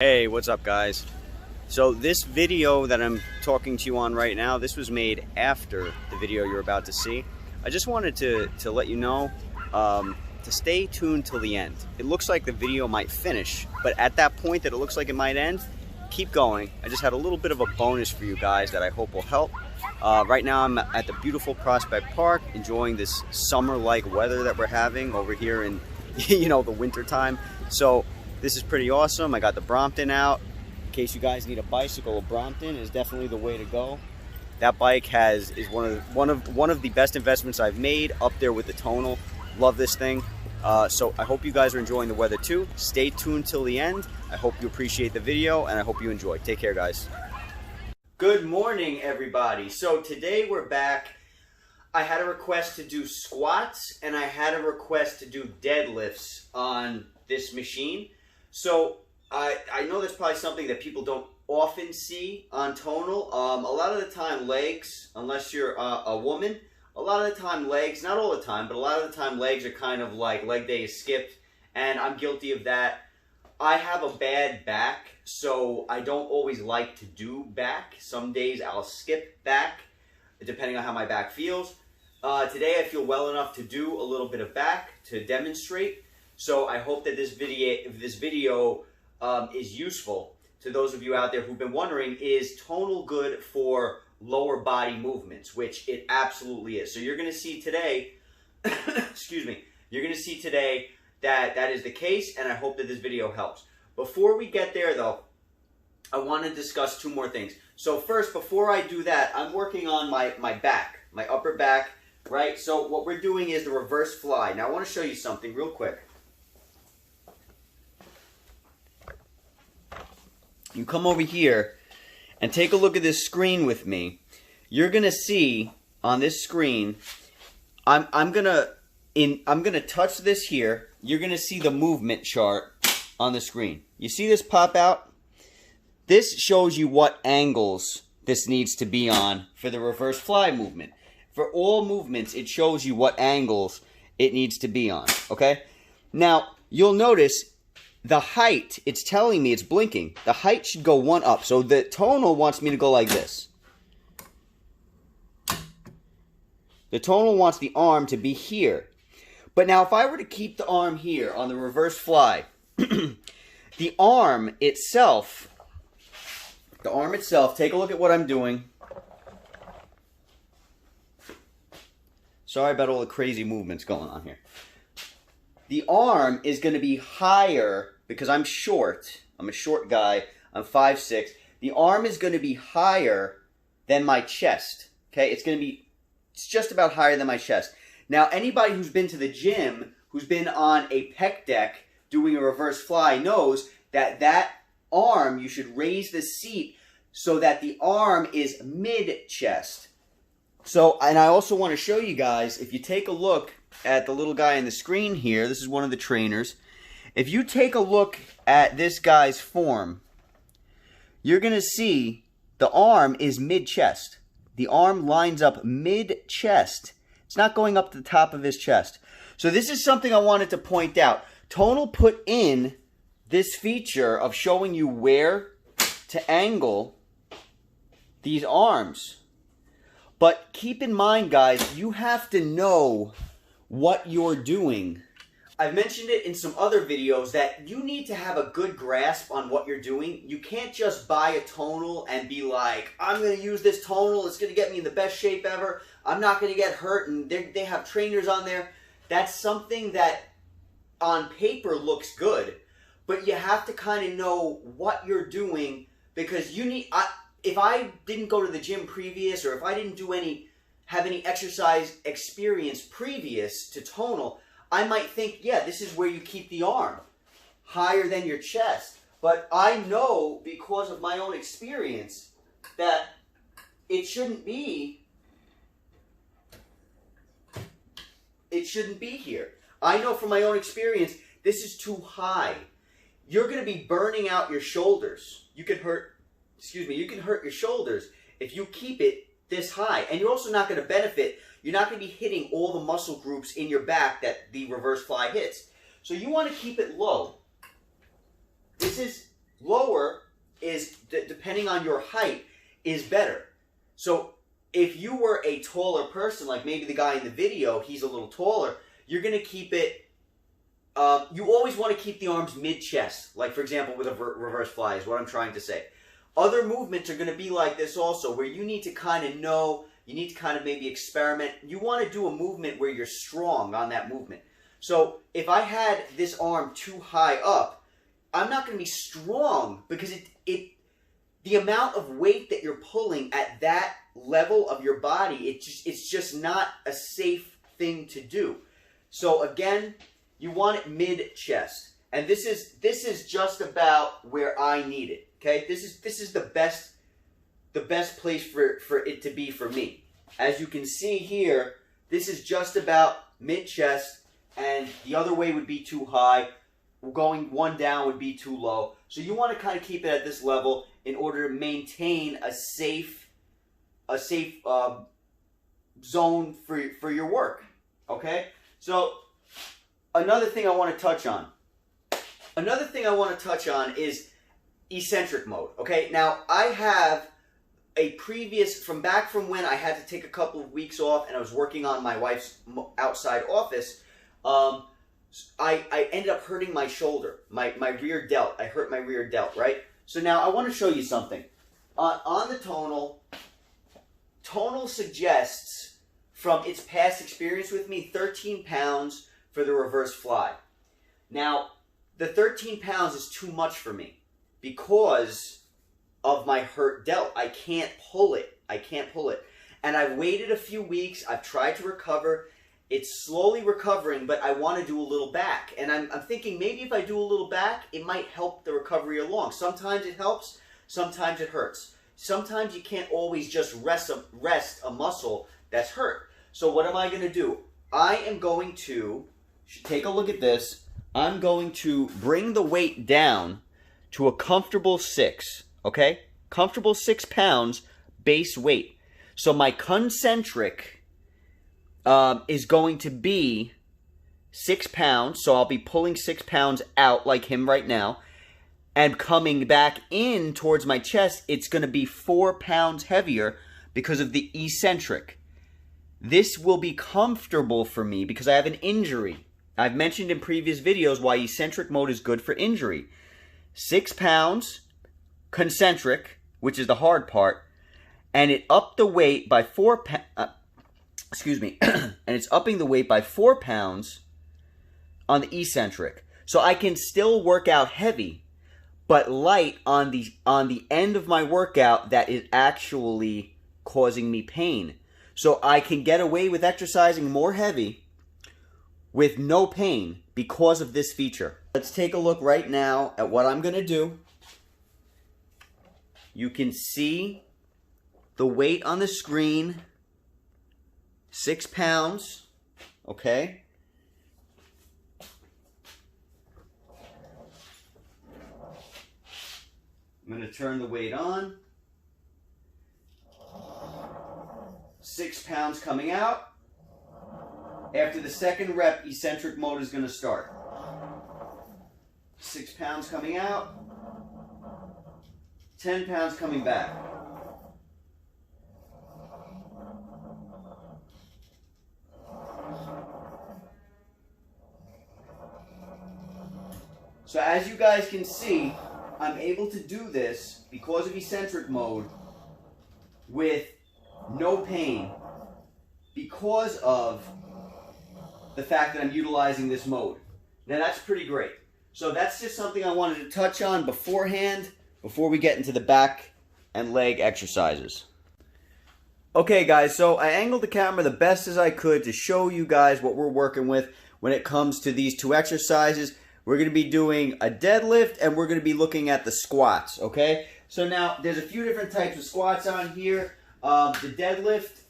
Hey, what's up guys? So this video that I'm talking to you on right now, this was made after the video you're about to see. I just wanted to let you know to stay tuned till the end. It looks like the video might finish, but at that point that it looks like it might end, keep going. I just had a little bit of a bonus for you guys that I hope will help. Right now I'm at the beautiful Prospect Park enjoying this summer-like weather that we're having over here in the winter time. So this is pretty awesome. I got the Brompton out. In case you guys need a bicycle, a Brompton is definitely the way to go. That bike is one of the best investments I've made, up there with the Tonal. Love this thing. So I hope you guys are enjoying the weather too. Stay tuned till the end. I hope you appreciate the video and I hope you enjoy. Take care, guys. Good morning, everybody. So today we're back. I had a request to do squats and I had a request to do deadlifts on this machine. So I know that's probably something that people don't often see on Tonal. A lot of the time legs, unless you're a woman, a lot of the time legs, not all the time, but a lot of the time legs are kind of like leg day is skipped, and I'm guilty of that. I have a bad back, so I don't always like to do back. Some days I'll skip back, depending on how my back feels. Today I feel well enough to do a little bit of back to demonstrate. So I hope that this video is useful to those of you out there who've been wondering, is Tonal good for lower body movements? Which it absolutely is. So you're going to see today, excuse me, you're going to see today that that is the case, and I hope that this video helps. Before we get there though, I want to discuss two more things. So first, before I do that, I'm working on my back, my upper back, right? So what we're doing is the reverse fly. Now I want to show you something real quick. You come over here and take a look at this screen with me. You're gonna see on this screen, I'm gonna touch this here. You're gonna see the movement chart on the screen. You see this pop out? This shows you what angles this needs to be on for the reverse fly movement. For all movements, it shows you what angles it needs to be on, okay? Now, you'll notice the height, it's telling me, it's blinking. The height should go one up. So the Tonal wants me to go like this. The Tonal wants the arm to be here. But now if I were to keep the arm here on the reverse fly, the arm itself, take a look at what I'm doing. Sorry about all the crazy movements going on here. The arm is going to be higher because I'm short. I'm a short guy. I'm 5'6". The arm is going to be higher than my chest. Okay, it's just about higher than my chest. Now, anybody who's been to the gym, who's been on a pec deck doing a reverse fly, knows that that arm, you should raise the seat so that the arm is mid-chest. So, and I also want to show you guys, if you take a look at the little guy on the screen here, this is one of the trainers. If you take a look at this guy's form, you're going to see the arm is mid-chest. The arm lines up mid-chest. It's not going up to the top of his chest. So this is something I wanted to point out. Tonal put in this feature of showing you where to angle these arms. But keep in mind, guys, you have to know what you're doing. I've mentioned it in some other videos that you need to have a good grasp on what you're doing. You can't just buy a Tonal and be like, I'm going to use this Tonal, it's going to get me in the best shape ever, I'm not going to get hurt, and they have trainers on there. That's something that on paper looks good, but you have to kind of know what you're doing, because you need, if I didn't go to the gym previous, or if I didn't have any exercise experience previous to Tonal, I might think, yeah, this is where you keep the arm higher than your chest. But I know, because of my own experience, that it shouldn't be here. I know from my own experience, this is too high. You're going to be burning out your shoulders. You can hurt your shoulders if you keep it this high. And you're also not going to benefit. You're not going to be hitting all the muscle groups in your back that the reverse fly hits. So you want to keep it low. This is lower is, depending on your height, is better. So if you were a taller person, like maybe the guy in the video, he's a little taller, you're going to keep it, you always want to keep the arms mid-chest. Like, for example, with a reverse fly is what I'm trying to say. Other movements are going to be like this also, where you need to kind of know, you need to kind of maybe experiment. You want to do a movement where you're strong on that movement. So if I had this arm too high up, I'm not going to be strong because the amount of weight that you're pulling at that level of your body, it's just not a safe thing to do. So again, you want it mid-chest. And this is just about where I need it. Okay? This is the best place for it to be for me. As you can see here, this is just about mid-chest, and the other way would be too high. Going one down would be too low. So you want to kind of keep it at this level in order to maintain a safe zone for your work. Okay? So another thing I want to touch on. Another thing I want to touch on is eccentric mode. Okay? Now I have a previous, from when I had to take a couple of weeks off and I was working on my wife's outside office, I ended up hurting my shoulder, my rear delt. I hurt my rear delt, right? So now I want to show you something. On the Tonal suggests, from its past experience with me, 13 pounds for the reverse fly. Now, the 13 pounds is too much for me because of my hurt delt. I can't pull it. I can't pull it. And I've waited a few weeks. I've tried to recover. It's slowly recovering, but I want to do a little back. And I'm thinking maybe if I do a little back, it might help the recovery along. Sometimes it helps. Sometimes it hurts. Sometimes you can't always just rest a muscle that's hurt. So what am I going to do? I am going to, take a look at this. I'm going to bring the weight down to a comfortable 6. Okay? Comfortable 6 pounds base weight. So my concentric is going to be 6 pounds. So I'll be pulling 6 pounds out like him right now. And coming back in towards my chest, it's going to be 4 pounds heavier because of the eccentric. This will be comfortable for me because I have an injury. I've mentioned in previous videos why eccentric mode is good for injury. 6 pounds concentric, which is the hard part, and it upped the weight by 4 excuse me, and it's upping the weight by 4 pounds on the eccentric. So I can still work out heavy, but light on the end of my workout that is actually causing me pain. So I can get away with exercising more heavy with no pain because of this feature. Let's take a look right now at what I'm going to do. You can see the weight on the screen, 6 pounds, okay? I'm going to turn the weight on. 6 pounds coming out. After the second rep, eccentric mode is going to start. 6 pounds coming out. 10 pounds coming back. So as you guys can see, I'm able to do this because of eccentric mode with no pain because of the fact that I'm utilizing this mode. Now that's pretty great. So that's just something I wanted to touch on beforehand before we get into the back and leg exercises. Okay guys, so I angled the camera the best as I could to show you guys what we're working with when it comes to these two exercises. We're going to be doing a deadlift and we're going to be looking at the squats, okay? So now, there's a few different types of squats on here. The deadlift,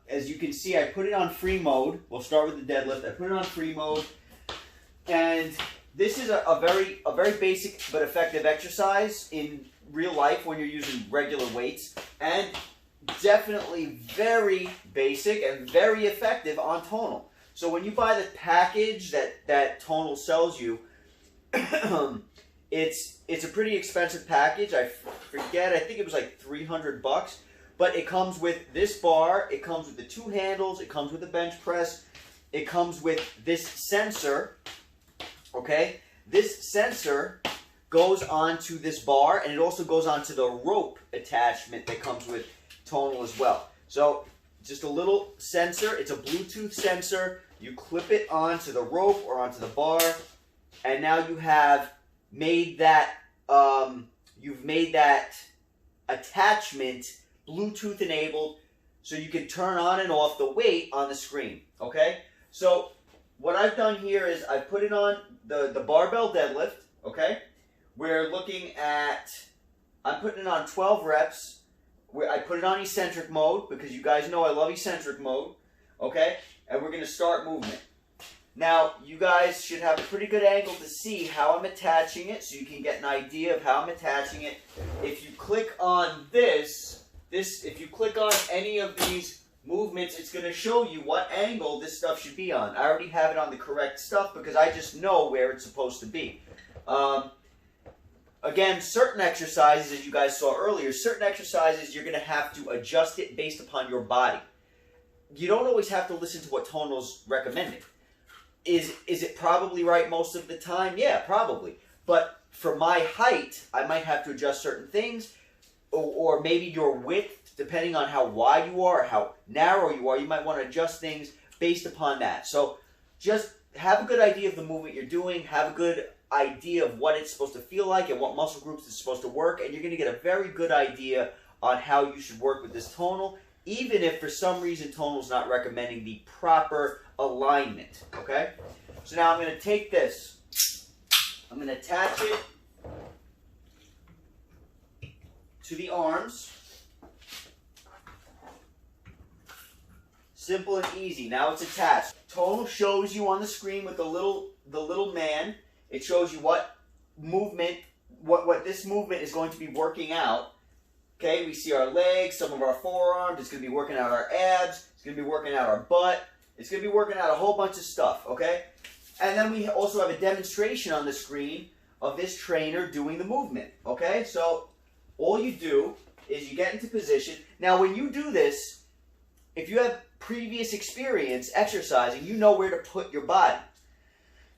as you can see, I put it on free mode. We'll start with the deadlift. I put it on free mode. And this is a very basic but effective exercise in real life when you're using regular weights. And definitely very basic and very effective on Tonal. So when you buy the package that Tonal sells you, It's a pretty expensive package. I forget, I think it was like 300 bucks. But it comes with this bar, it comes with the 2 handles, it comes with the bench press, it comes with this sensor, okay? This sensor goes onto this bar, and it also goes onto the rope attachment that comes with Tonal as well. So, just a little sensor, it's a Bluetooth sensor, you clip it onto the rope or onto the bar, and now you have made that, you've made that attachment Bluetooth enabled, so you can turn on and off the weight on the screen, okay? So what I've done here is I've put it on the barbell deadlift, okay? We're looking at, I'm putting it on 12 reps. I put it on eccentric mode because you guys know I love eccentric mode, okay? And we're going to start movement. Now, you guys should have a pretty good angle to see how I'm attaching it, so you can get an idea of how I'm attaching it. If you click on if you click on any of these movements, it's going to show you what angle this stuff should be on. I already have it on the correct stuff because I just know where it's supposed to be. Again, certain exercises, as you guys saw earlier, certain exercises you're going to have to adjust it based upon your body. You don't always have to listen to what Tonal's recommending. Is it probably right most of the time? Yeah, probably. But for my height, I might have to adjust certain things. Or maybe your width, depending on how wide you are or how narrow you are, you might want to adjust things based upon that. So just have a good idea of the movement you're doing, have a good idea of what it's supposed to feel like and what muscle groups it's supposed to work, and you're going to get a very good idea on how you should work with this Tonal, even if for some reason Tonal's not recommending the proper alignment, okay? So now I'm going to take this, I'm going to attach it to the arms. Simple and easy. Now it's attached. Tonal shows you on the screen with the little man. It shows you what movement, what this movement is going to be working out. Okay, we see our legs, some of our forearms. It's going to be working out our abs. It's going to be working out our butt. It's going to be working out a whole bunch of stuff. Okay, and then we also have a demonstration on the screen of this trainer doing the movement. Okay, so all you do is you get into position. Now, when you do this, if you have previous experience exercising, you know where to put your body.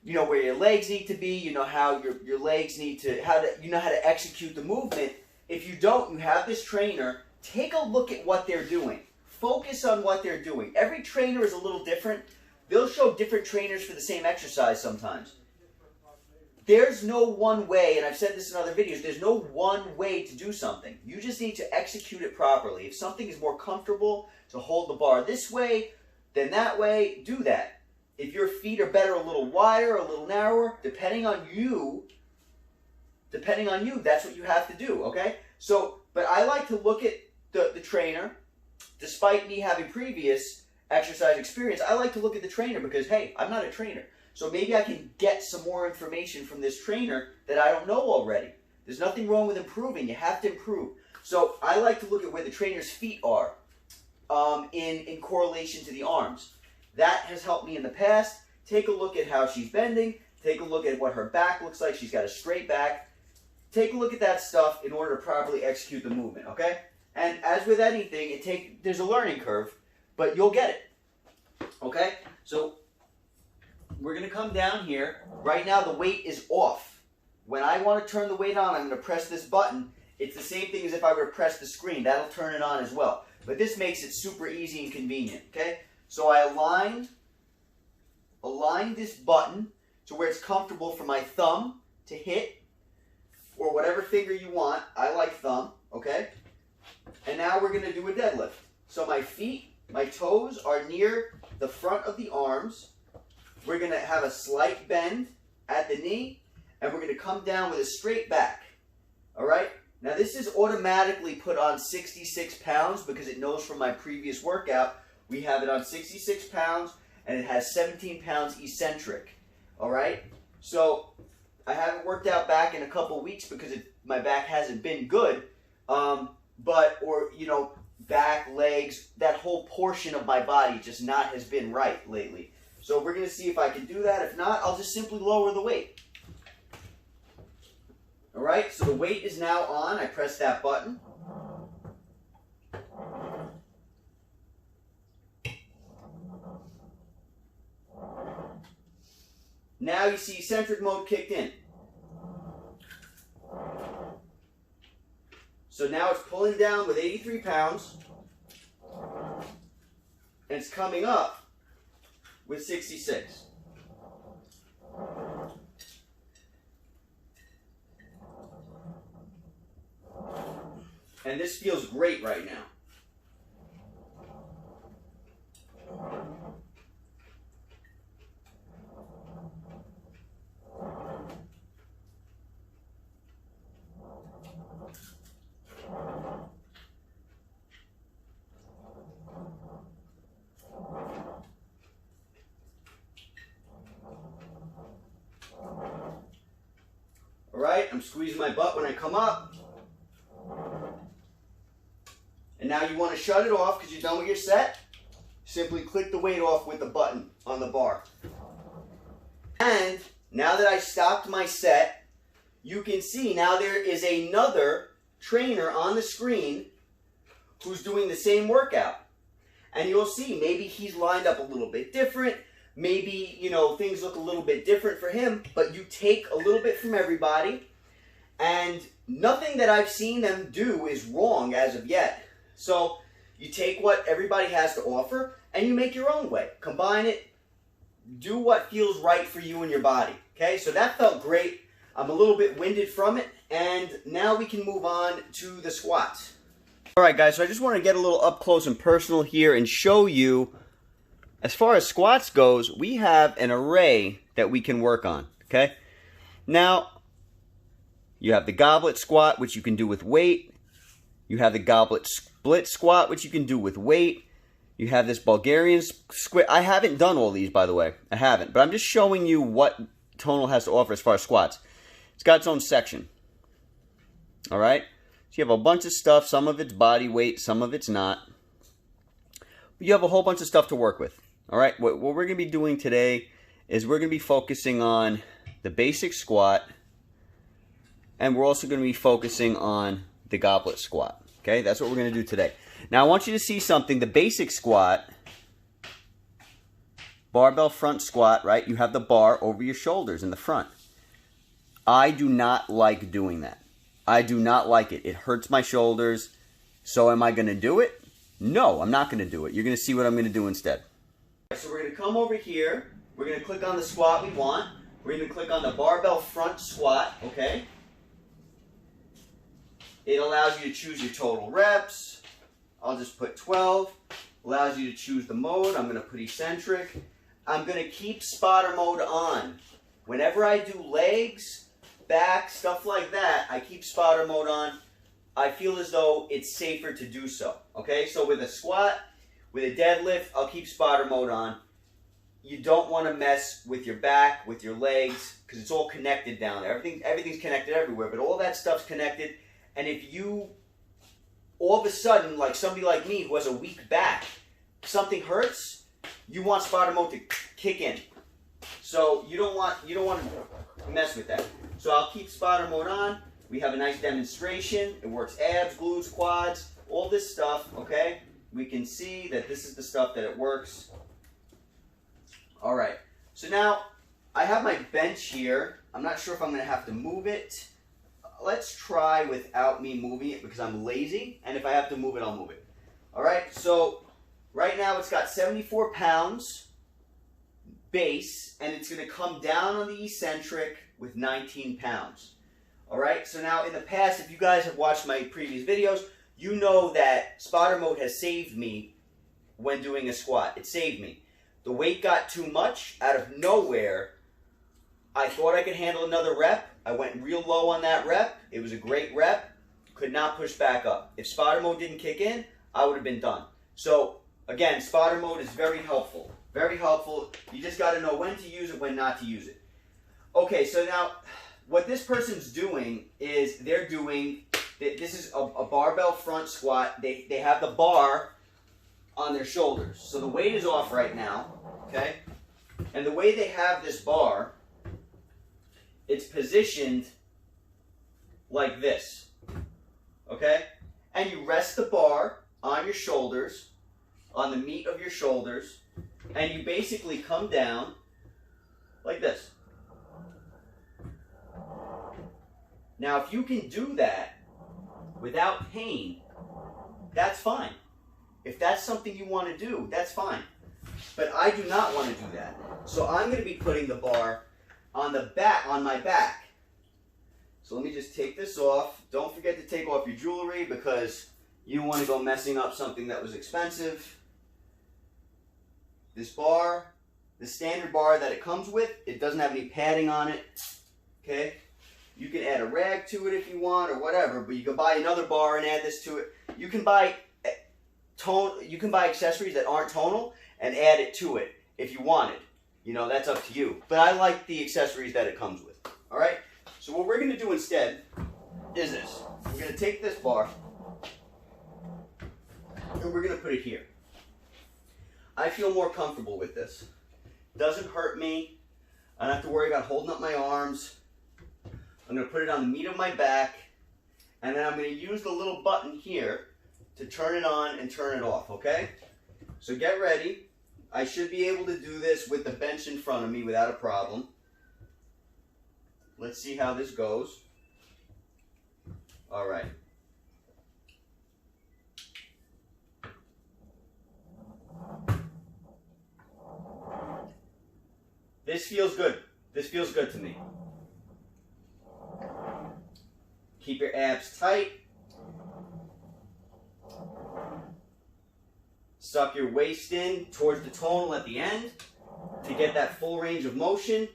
You know where your legs need to be. You know how your legs need to, you know how to execute the movement. If you don't, you have this trainer. Take a look at what they're doing. Focus on what they're doing. Every trainer is a little different. They'll show different trainers for the same exercise sometimes. There's no one way, and I've said this in other videos, there's no one way to do something. You just need to execute it properly. If something is more comfortable to hold the bar this way than that way, do that. If your feet are better a little wider, a little narrower, depending on you, that's what you have to do, okay? So, but I like to look at the trainer. Despite me having previous exercise experience, I like to look at the trainer because, hey, I'm not a trainer. So maybe I can get some more information from this trainer that I don't know already. There's nothing wrong with improving. You have to improve. So I like to look at where the trainer's feet are in correlation to the arms. That has helped me in the past. Take a look at how she's bending. Take a look at what her back looks like. She's got a straight back. Take a look at that stuff in order to properly execute the movement, okay? And as with anything, there's a learning curve, but you'll get it, okay? So we're going to come down here. Right now, the weight is off. When I want to turn the weight on, I'm going to press this button. It's the same thing as if I were to press the screen. That'll turn it on as well. But this makes it super easy and convenient, okay? So I aligned this button to where it's comfortable for my thumb to hit, or whatever finger you want. I like thumb, okay? And now we're going to do a deadlift. So my feet, my toes are near the front of the arms. We're going to have a slight bend at the knee, and we're going to come down with a straight back. All right? Now this is automatically put on 66 pounds because it knows from my previous workout we have it on 66 pounds, and it has 17 pounds eccentric. All right? So I haven't worked out back in a couple weeks because my back hasn't been good. Back, legs, that whole portion of my body just has been right lately. So we're going to see if I can do that. If not, I'll just simply lower the weight. All right, so the weight is now on. I press that button. Now you see eccentric mode kicked in. So now it's pulling down with 83 pounds, and it's coming up with 66. And this feels great right now. All right, I'm squeezing my butt when I come up. And now you want to shut it off because you're done with your set. Simply click the weight off with the button on the bar. And now that I stopped my set, you can see now there is another trainer on the screen who's doing the same workout. And you'll see maybe he's lined up a little bit different. Maybe, you know, things look a little bit different for him, but you take a little bit from everybody, and nothing that I've seen them do is wrong as of yet. So you take what everybody has to offer and you make your own way. Combine it, do what feels right for you and your body. Okay, so that felt great. I'm a little bit winded from it, and now we can move on to the squats. All right, guys, so I just want to get a little up close and personal here and show you, as far as squats goes, we have an array that we can work on, okay? Now, you have the goblet squat, which you can do with weight. You have the goblet split squat, which you can do with weight. You have this Bulgarian squat. I haven't done all these, by the way. I haven't, but I'm just showing you what Tonal has to offer as far as squats. It's got its own section, all right? So you have a bunch of stuff. Some of it's body weight, some of it's not. But you have a whole bunch of stuff to work with. All right, what we're going to be doing today is we're going to be focusing on the basic squat, and we're also going to be focusing on the goblet squat. Okay, that's what we're going to do today. Now, I want you to see something. The basic squat, barbell front squat, right? You have the bar over your shoulders in the front. I do not like doing that. I do not like it. It hurts my shoulders. So am I going to do it? No, I'm not going to do it. You're going to see what I'm going to do instead. So we're going to come over here. We're going to click on the squat we want. We're going to click on the barbell front squat, okay? It allows you to choose your total reps. I'll just put 12. Allows you to choose the mode. I'm going to put eccentric. I'm going to keep spotter mode on. Whenever I do legs, back, stuff like that, I keep spotter mode on. I feel as though it's safer to do so, okay? So with a squat, with a deadlift, I'll keep spotter mode on. You don't want to mess with your back, with your legs, because it's all connected down there. Everything's connected everywhere, but all that stuff's connected. And if you, all of a sudden, like somebody like me who has a weak back, something hurts, you want spotter mode to kick in. So you don't want to mess with that. So I'll keep spotter mode on. We have a nice demonstration. It works abs, glutes, quads, all this stuff, okay? We can see that this is the stuff that it works. All right, so now I have my bench here. I'm not sure if I'm going to have to move it. Let's try without me moving it because I'm lazy, and if I have to move it, I'll move it. All right, so right now it's got 74 pounds base, and it's going to come down on the eccentric with 19 pounds. All right, so now in the past, if you guys have watched my previous videos, you know that spotter mode has saved me when doing a squat. It saved me. The weight got too much out of nowhere. I thought I could handle another rep. I went real low on that rep. It was a great rep. Could not push back up. If spotter mode didn't kick in, I would have been done. So again, spotter mode is very helpful. Very helpful. You just got to know when to use it, when not to use it. Okay, so now what this person's doing is they're doing, this is a barbell front squat. They have the bar on their shoulders. So the weight is off right now, okay? And the way they have this bar, it's positioned like this, okay? And you rest the bar on your shoulders, on the meat of your shoulders, and you basically come down like this. Now, if you can do that without pain, that's fine. If that's something you want to do, that's fine. But I do not want to do that. So I'm going to be putting the bar on the back, on my back. So let me just take this off. Don't forget to take off your jewelry because you don't want to go messing up something that was expensive. This bar, the standard bar that it comes with, it doesn't have any padding on it. Okay? You can add a rag to it if you want or whatever, but you can buy another bar and add this to it. You can buy accessories that aren't tonal and add it to it if you want it. You know, that's up to you. But I like the accessories that it comes with. All right? So what we're going to do instead is this. We're going to take this bar and we're going to put it here. I feel more comfortable with this. Doesn't hurt me. I don't have to worry about holding up my arms. I'm going to put it on the meat of my back, and then I'm going to use the little button here to turn it on and turn it off, okay? So get ready. I should be able to do this with the bench in front of me without a problem. Let's see how this goes. All right. This feels good. This feels good to me. Keep your abs tight. Suck your waist in towards the tonal at the end to get that full range of motion.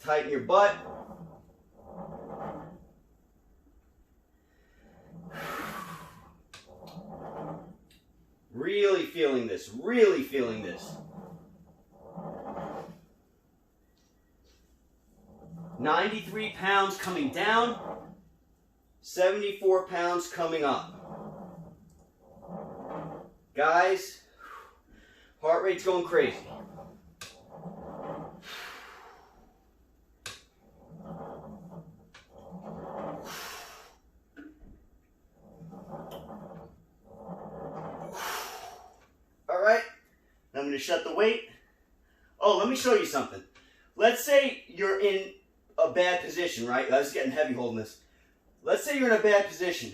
Tighten your butt. Really feeling this. Really feeling this. 93 pounds coming down, 74 pounds coming up. Guys, heart rate's going crazy. All right, now I'm going to shut the weight. Oh, let me show you something. Let's say you're in a bad position, right? I was getting heavy holding this. Let's say you're in a bad position.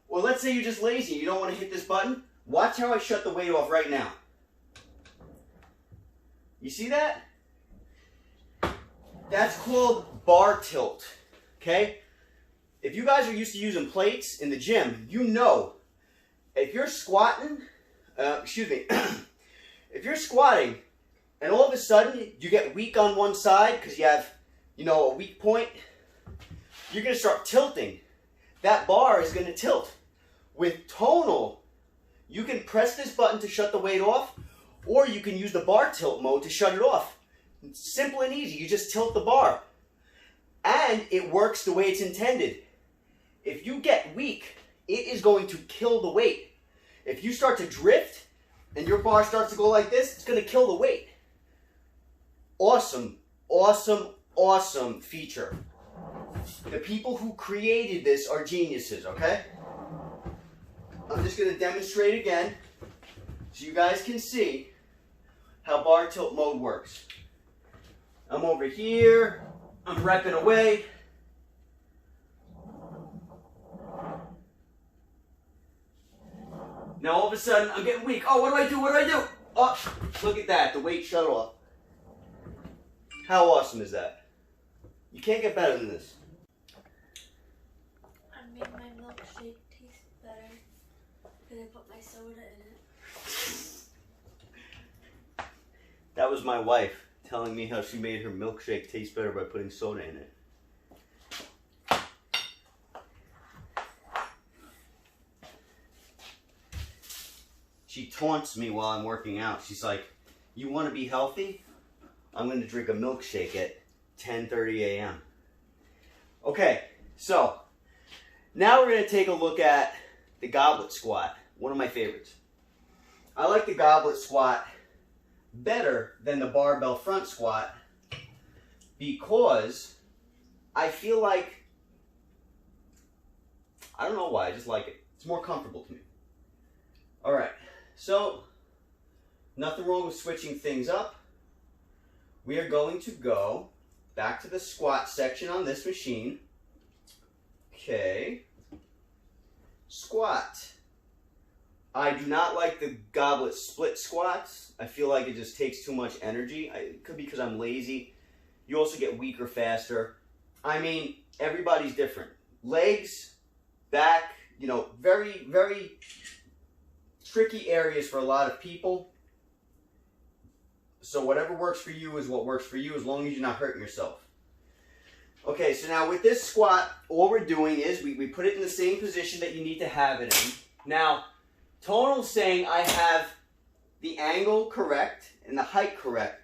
Or let's say you're just lazy and you don't want to hit this button. Watch how I shut the weight off right now. You see that? That's called bar tilt, okay? If you guys are used to using plates in the gym, you know if you're squatting, if you're squatting and all of a sudden you get weak on one side because you have, you know, a weak point, you're going to start tilting. That bar is going to tilt. With tonal, you can press this button to shut the weight off, or you can use the bar tilt mode to shut it off. It's simple and easy. You just tilt the bar. And it works the way it's intended. If you get weak, it is going to kill the weight. If you start to drift and your bar starts to go like this, it's going to kill the weight. Awesome, awesome, awesome feature. The people who created this are geniuses, okay? I'm just going to demonstrate again so you guys can see how bar tilt mode works. I'm over here. I'm repping away. Now all of a sudden I'm getting weak. Oh, what do I do? What do I do? Oh, look at that. The weight shut off. How awesome is that? You can't get better than this. I made my milkshake taste better because I put my soda in it. That was my wife telling me how she made her milkshake taste better by putting soda in it. She taunts me while I'm working out. She's like, you want to be healthy? I'm going to drink a milkshake at 10:30 a.m. Okay, so now we're going to take a look at the goblet squat, one of my favorites. I like the goblet squat better than the barbell front squat because I feel like I don't know why, I just like it. It's more comfortable to me. All right, so nothing wrong with switching things up. We are going to go back to the squat section on this machine. Okay, squat. I do not like the Goblet split squats. I feel like it just takes too much energy. It could be because I'm lazy. You also get weaker faster. I mean, everybody's different. Legs, back, you know, very, very tricky areas for a lot of people. So whatever works for you is what works for you, as long as you're not hurting yourself. Okay, so now with this squat, all we're doing is we put it in the same position that you need to have it in. Now, Tonal's saying I have the angle correct and the height correct.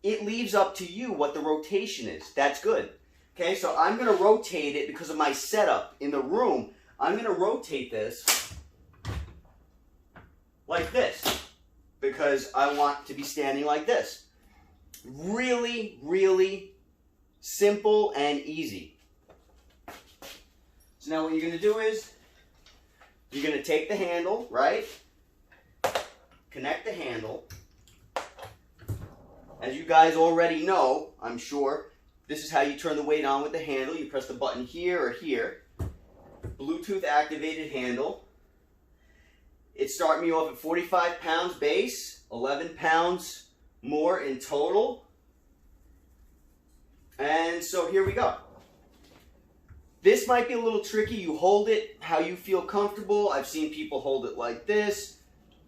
It leaves up to you what the rotation is. That's good. Okay, so I'm going to rotate it because of my setup in the room. I'm going to rotate this like this because I want to be standing like this. Really, really simple and easy. So now what you're going to do is you're going to take the handle, right? Connect the handle. As you guys already know, I'm sure, this is how you turn the weight on with the handle. You press the button here or here. Bluetooth activated handle. It's starting me off at 45 pounds base, 11 pounds more in total. And so here we go. This might be a little tricky. You hold it how you feel comfortable. I've seen people hold it like this.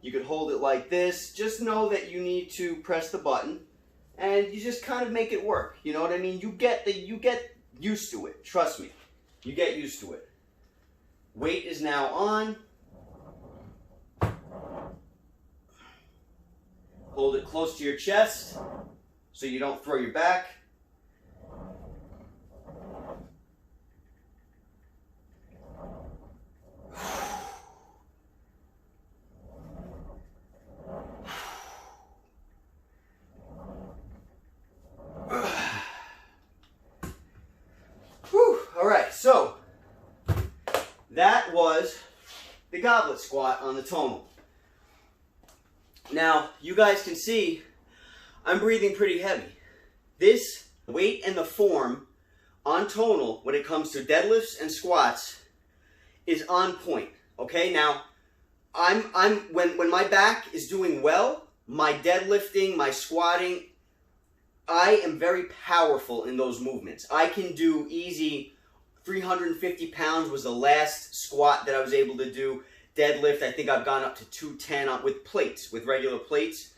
You could hold it like this. Just know that you need to press the button and you just kind of make it work. You know what I mean? You get used to it. Trust me. You get used to it. Weight is now on. Hold it close to your chest so you don't throw your back. So, that was the goblet squat on the Tonal. Now, you guys can see I'm breathing pretty heavy. This weight and the form on Tonal, when it comes to deadlifts and squats, is on point. Okay, now, when my back is doing well, my deadlifting, my squatting, I am very powerful in those movements. I can do easy 350 pounds was the last squat that I was able to do. Deadlift, I think I've gone up to 210 with plates, with regular plates.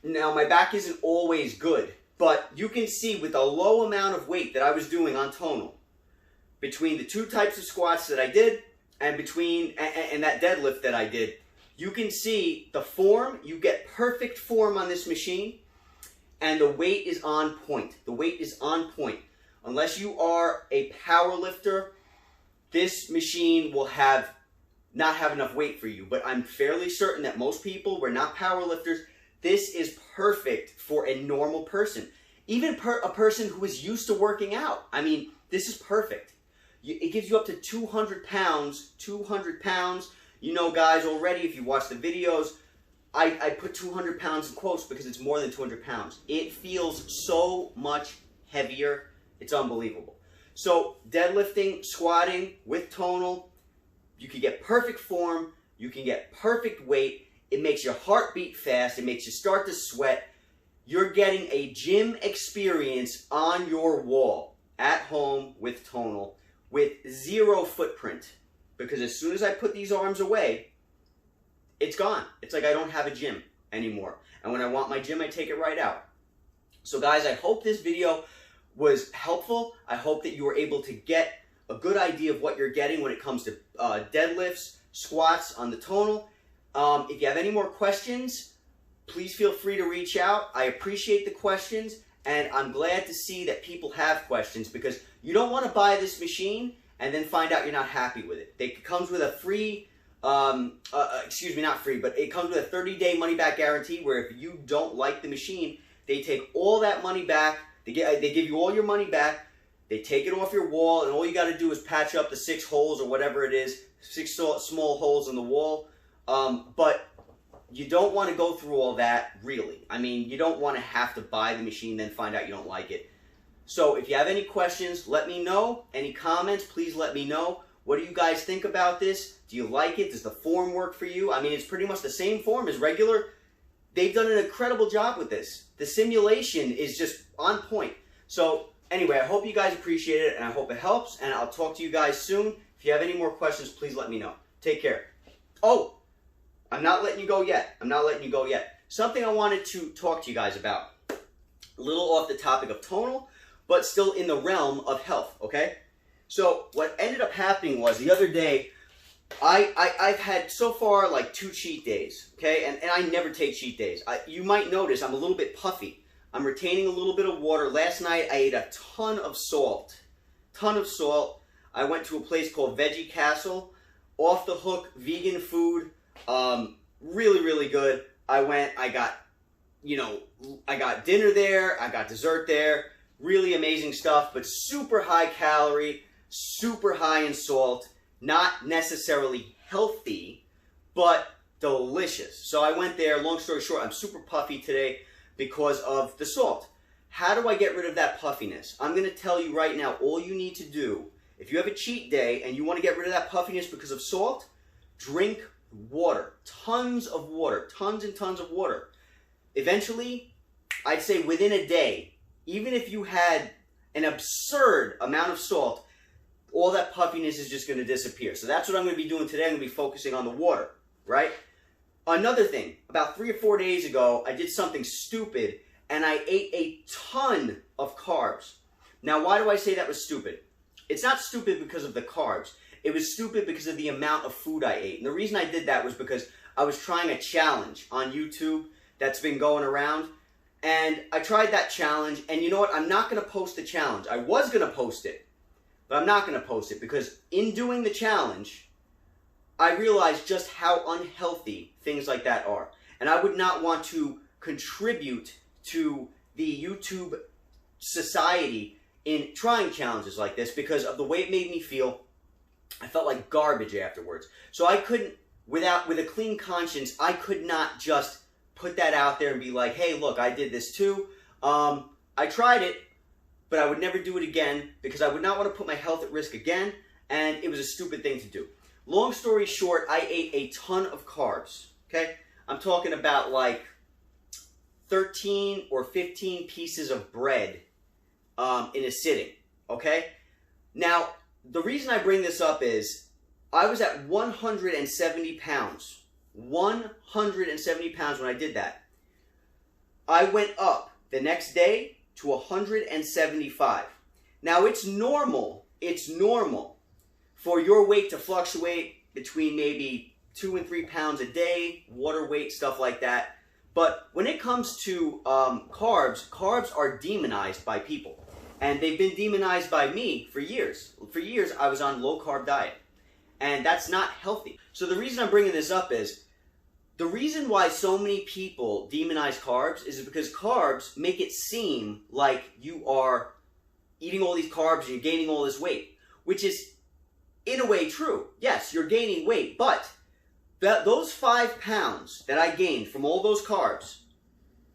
Now, my back isn't always good, but you can see with the low amount of weight that I was doing on Tonal, between the two types of squats that I did and and that deadlift that I did, you can see the form. You get perfect form on this machine, and the weight is on point. The weight is on point. Unless you are a power lifter, this machine will not have enough weight for you. But I'm fairly certain that most people, we're not power lifters. This is perfect for a normal person. Even a person who is used to working out. I mean, this is perfect. It gives you up to 200 pounds. 200 pounds. You know, guys, already, if you watch the videos, I put 200 pounds in quotes because it's more than 200 pounds. It feels so much heavier. It's unbelievable. So deadlifting, squatting with Tonal, you can get perfect form, you can get perfect weight, it makes your heart beat fast, it makes you start to sweat. You're getting a gym experience on your wall, at home with Tonal, with zero footprint. Because as soon as I put these arms away, it's gone. It's like I don't have a gym anymore. And when I want my gym, I take it right out. So guys, I hope this video was helpful. I hope that you were able to get a good idea of what you're getting when it comes to deadlifts, squats on the Tonal. If you have any more questions, please feel free to reach out. I appreciate the questions, and I'm glad to see that people have questions, because you don't want to buy this machine and then find out you're not happy with it. It comes with a free, excuse me, not free, but it comes with a 30-day money-back guarantee, where if you don't like the machine, they take all that money back. They give you all your money back. They take it off your wall, and all you got to do is patch up the 6 holes or whatever it is, 6 small holes in the wall. But you don't want to go through all that, really. I mean, you don't want to have to buy the machine, then find out you don't like it. So if you have any questions, let me know. Any comments, please let me know. What do you guys think about this? Do you like it? Does the form work for you? I mean, it's pretty much the same form as regular. They've done an incredible job with this. The simulation is just on point. So anyway, I hope you guys appreciate it, and I hope it helps, and I'll talk to you guys soon. If you have any more questions, please let me know. Take care. Oh, I'm not letting you go yet. I'm not letting you go yet. Something I wanted to talk to you guys about. A little off the topic of tonal, but still in the realm of health, okay? So what ended up happening was the other day, I've had so far like 2 cheat days, okay? And I never take cheat days. You might notice I'm a little bit puffy. I'm retaining a little bit of water. Last night I ate a ton of salt. Ton of salt. I went to a place called Veggie Castle. Off the hook, vegan food. Really, really good. I got dinner there. I got dessert there. Really amazing stuff, but super high calorie, super high in salt. Not necessarily healthy, but delicious. So I went there. Long story short, I'm super puffy today because of the salt. How do I get rid of that puffiness? I'm going to tell you right now, all you need to do, if you have a cheat day and you want to get rid of that puffiness because of salt, drink water. Tons of water. Tons and tons of water. Eventually, I'd say within a day, even if you had an absurd amount of salt, all that puffiness is just going to disappear. So that's what I'm going to be doing today. I'm going to be focusing on the water, right? Another thing, about 3 or 4 days ago, I did something stupid, and I ate a ton of carbs. Now, why do I say that was stupid? It's not stupid because of the carbs. It was stupid because of the amount of food I ate. And the reason I did that was because I was trying a challenge on YouTube that's been going around. And I tried that challenge, and you know what? I'm not going to post the challenge. I was going to post it, but I'm not going to post it because in doing the challenge, I realized just how unhealthy things like that are. And I would not want to contribute to the YouTube society in trying challenges like this because of the way it made me feel. I felt like garbage afterwards. So I couldn't, with a clean conscience, I could not just put that out there and be like, hey, look, I did this too. I tried it, but I would never do it again because I would not want to put my health at risk again, and it was a stupid thing to do. Long story short, I ate a ton of carbs, okay? I'm talking about like 13 or 15 pieces of bread in a sitting, okay? Now, the reason I bring this up is I was at 170 pounds. 170 pounds when I did that. I went up the next day to 175. Now, it's normal for your weight to fluctuate between maybe 2 and 3 pounds a day, water weight, stuff like that. But when it comes to carbs, carbs are demonized by people. And they've been demonized by me for years. For years, I was on low-carb diet. And that's not healthy. So the reason I'm bringing this up is, the reason why so many people demonize carbs is because carbs make it seem like you are eating all these carbs and you're gaining all this weight. Which is, in a way, true. Yes, you're gaining weight, but those 5 pounds that I gained from all those carbs,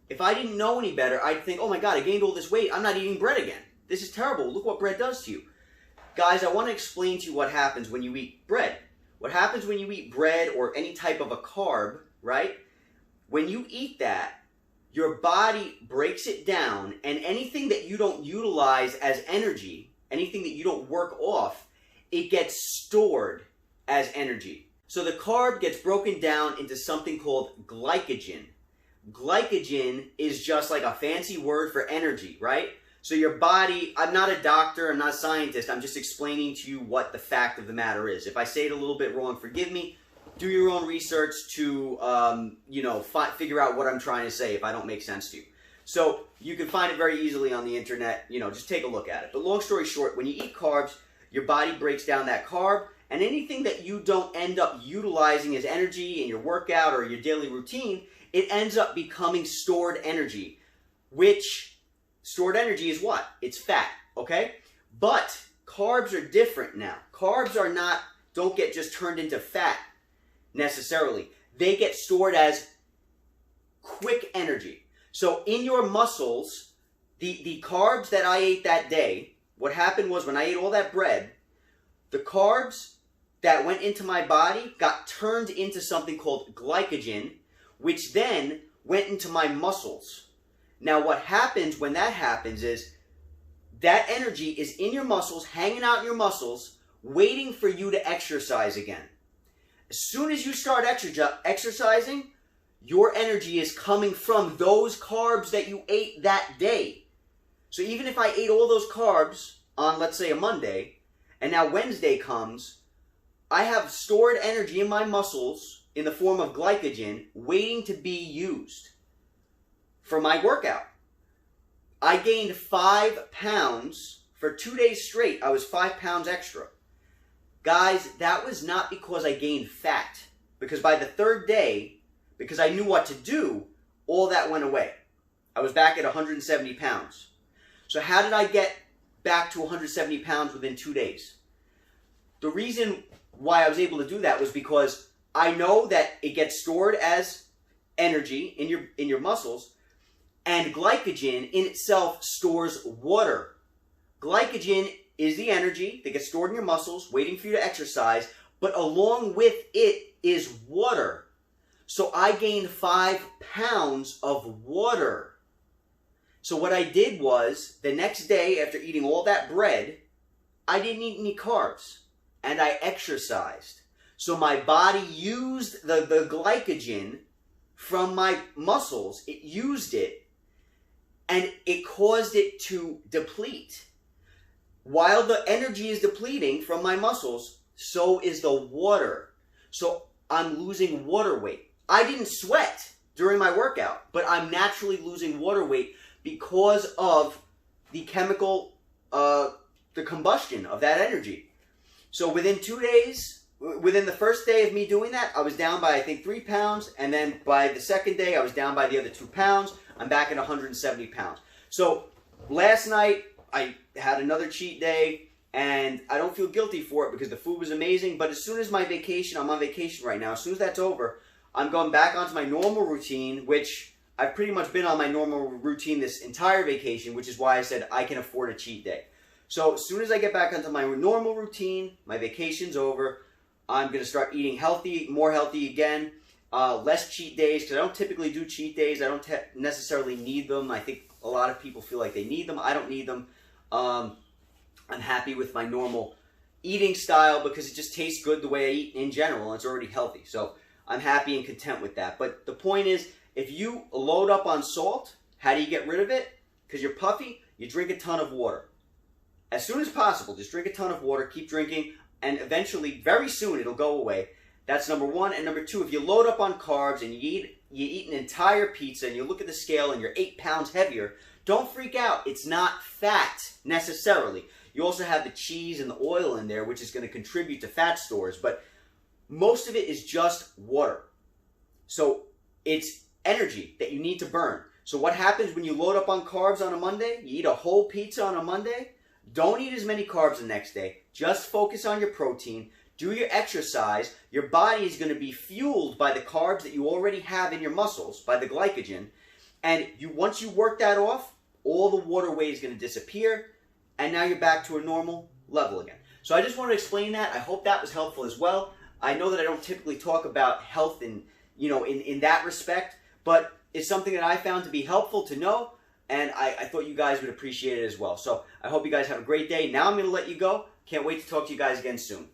if I didn't know any better, I'd think, oh my God, I gained all this weight, I'm not eating bread again. This is terrible. Look what bread does to you. Guys, I want to explain to you what happens when you eat bread. What happens when you eat bread or any type of a carb, right? When you eat that, your body breaks it down, and anything that you don't utilize as energy, anything that you don't work off, it gets stored as energy. So the carb gets broken down into something called glycogen. Glycogen is just like a fancy word for energy, right? So your body, I'm not a doctor, I'm not a scientist, I'm just explaining to you what the fact of the matter is. If I say it a little bit wrong, forgive me. Do your own research to, figure out what I'm trying to say if I don't make sense to you. So you can find it very easily on the internet, just take a look at it. But long story short, when you eat carbs, your body breaks down that carb, and anything that you don't end up utilizing as energy in your workout or your daily routine, it ends up becoming stored energy, which stored energy is what? It's fat, okay? But carbs are different now. Carbs are not, don't get just turned into fat necessarily. They get stored as quick energy. So in your muscles, the carbs that I ate that day, what happened was when I ate all that bread, the carbs that went into my body got turned into something called glycogen, which then went into my muscles. Now what happens when that happens is that energy is in your muscles, hanging out in your muscles, waiting for you to exercise again. As soon as you start exercising, your energy is coming from those carbs that you ate that day. So even if I ate all those carbs on, let's say, a Monday, and now Wednesday comes, I have stored energy in my muscles in the form of glycogen waiting to be used for my workout. I gained 5 pounds for 2 days straight. I was 5 pounds extra. Guys, that was not because I gained fat. Because by the third day, because I knew what to do, all that went away. I was back at 170 pounds. So how did I get back to 170 pounds within 2 days? The reason why I was able to do that was because I know that it gets stored as energy in your muscles, and glycogen in itself stores water. Glycogen is the energy that gets stored in your muscles, waiting for you to exercise, but along with it is water. So I gained 5 pounds of water. So what I did was, the next day after eating all that bread, I didn't eat any carbs, and I exercised. So my body used the glycogen from my muscles. It used it, and it caused it to deplete. While the energy is depleting from my muscles, so is the water. So I'm losing water weight. I didn't sweat during my workout, but I'm naturally losing water weight because of the chemical, the combustion of that energy. So within 2 days, within the first day of me doing that, I was down by, I think, 3 pounds. And then by the second day, I was down by the other 2 pounds. I'm back at 170 pounds. So last night, I had another cheat day, and I don't feel guilty for it because the food was amazing. But as soon as my vacation, I'm on vacation right now, as soon as that's over, I'm going back onto my normal routine, which I've pretty much been on my normal routine this entire vacation, which is why I said I can afford a cheat day. So as soon as I get back onto my normal routine, my vacation's over, I'm going to start eating healthy, more healthy again, less cheat days, because I don't typically do cheat days. I don't necessarily need them. I think a lot of people feel like they need them. I don't need them. I'm happy with my normal eating style because it just tastes good the way I eat in general, and it's already healthy. So I'm happy and content with that. But the point is, if you load up on salt, how do you get rid of it? Because you're puffy, you drink a ton of water. As soon as possible, just drink a ton of water, keep drinking, and eventually, very soon, it'll go away. That's number one. And number two, if you load up on carbs and you eat an entire pizza and you look at the scale and you're 8 pounds heavier, don't freak out. It's not fat necessarily. You also have the cheese and the oil in there, which is going to contribute to fat stores, but most of it is just water. So it's energy that you need to burn. So what happens when you load up on carbs on a Monday? You eat a whole pizza on a Monday. Don't eat as many carbs the next day. Just focus on your protein. Do your exercise. Your body is going to be fueled by the carbs that you already have in your muscles, by the glycogen. And once you work that off, all the water weight is going to disappear. And now you're back to a normal level again. So I just want to explain that. I hope that was helpful as well. I know that I don't typically talk about health in that respect, but it's something that I found to be helpful to know. And I thought you guys would appreciate it as well. So I hope you guys have a great day. Now I'm going to let you go. Can't wait to talk to you guys again soon.